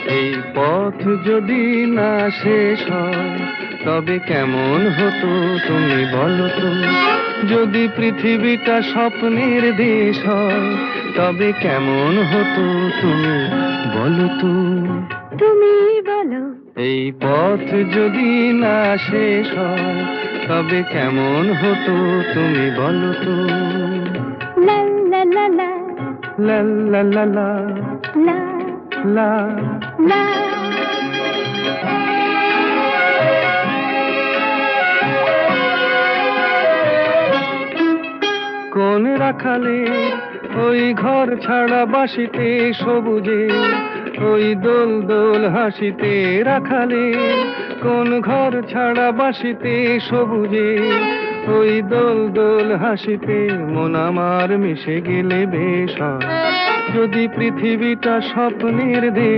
এই পথ যদি না শেষ হয় তবে কেমন হতো তুমি বলো তো। যদি পৃথিবীটা স্বপ্নের দেশ হয় তবে কেমন হতো তুমি বলো তো। তুমি বলো। এই পথ যদি না শেষ হয় তবে কেমন হতো তুমি বলো তো। লা লা লা লা লা লা লা লা লা লা। লা। কোন রাখালে ওই ঘর ছাড়া বাসিতে সবুজে, ওই দোল দোল হাসিতে রাখালে। কোন ঘর ছাড়া বাসিতে সবুজে, ওই দোল দোল হাসিতে মন আমার মিশে গেলে বেশ হয়। যদি পৃথিবীটা স্বপ্নের দেশ